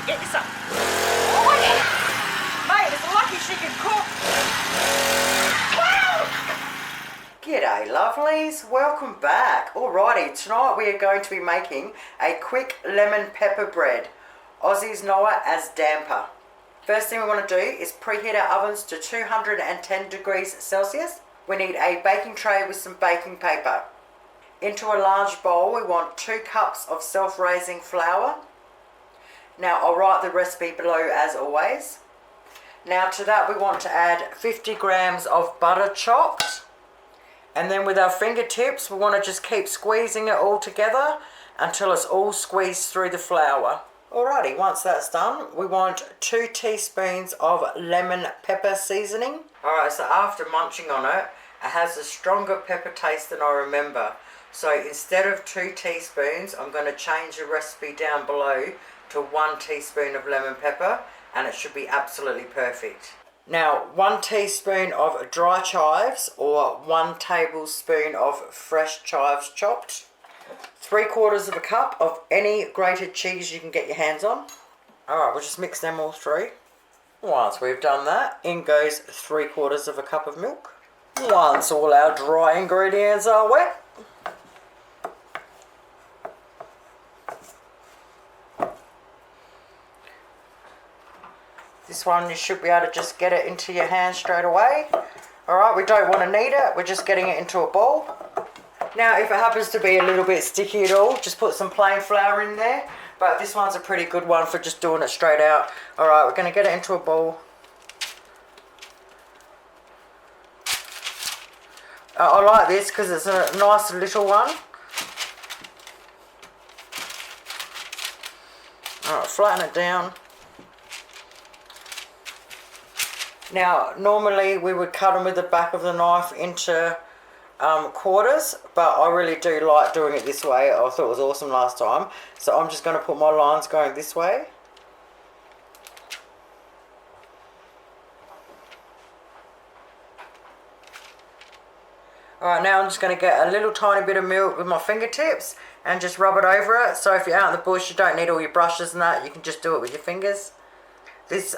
get this up. Oh yeah. Mate, it's lucky she can cook. Wow. G'day lovelies, welcome back. Alrighty, tonight we are going to be making a quick lemon pepper bread. Aussies know it as damper. First thing we want to do is preheat our ovens to 210 degrees Celsius. We need a baking tray with some baking paper. Into a large bowl we want 2 cups of self-raising flour. Now I'll write the recipe below as always. Now to that we want to add 50 grams of butter chopped. And then with our fingertips we want to just keep squeezing it all together until it's all squeezed through the flour. Alrighty, once that's done, we want 2 teaspoons of lemon pepper seasoning. Alright, so after munching on it, it has a stronger pepper taste than I remember. So instead of 2 teaspoons, I'm going to change the recipe down below to 1 teaspoon of lemon pepper, and it should be absolutely perfect. Now, 1 teaspoon of dry chives, or 1 tablespoon of fresh chives chopped. 3/4 of a cup of any grated cheese you can get your hands on. Alright, we'll just mix them all through. Once we've done that, in goes 3/4 of a cup of milk. Once all our dry ingredients are wet, this one you should be able to just get it into your hand straight away. Alright, we don't want to knead it, we're just getting it into a bowl. Now if it happens to be a little bit sticky at all, just put some plain flour in there. But this one's a pretty good one for just doing it straight out. Alright, we're going to get it into a bowl. I like this because it's a nice little one. Alright, flatten it down. Now, normally we would cut them with the back of the knife into quarters, but I really do like doing it this way. I thought it was awesome last time. So I'm just going to put my lines going this way. Alright, now I'm just going to get a little tiny bit of milk with my fingertips and just rub it over it. So if you're out in the bush, you don't need all your brushes and that, you can just do it with your fingers. This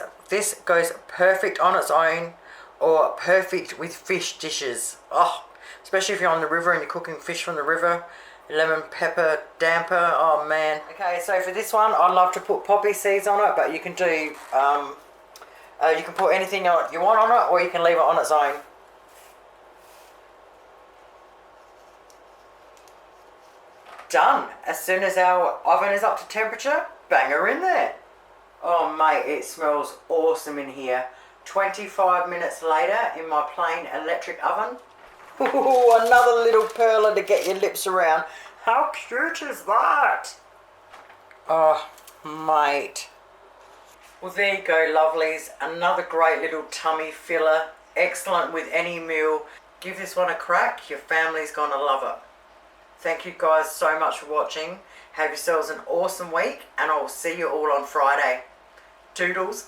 goes perfect on its own, or perfect with fish dishes. Oh, especially if you're on the river and you're cooking fish from the river. Lemon pepper damper, oh man. Okay, so for this one, I love to put poppy seeds on it, but you can do, you can put anything you want on it, or you can leave it on its own. Done. As soon as our oven is up to temperature, bang her in there. Oh mate, it smells awesome in here. 25 minutes later in my plain electric oven. Ooh, another little perler to get your lips around. How cute is that? Oh mate. Well there you go lovelies. Another great little tummy filler. Excellent with any meal. Give this one a crack. Your family's gonna love it. Thank you guys so much for watching. Have yourselves an awesome week, and I'll see you all on Friday. Toodles.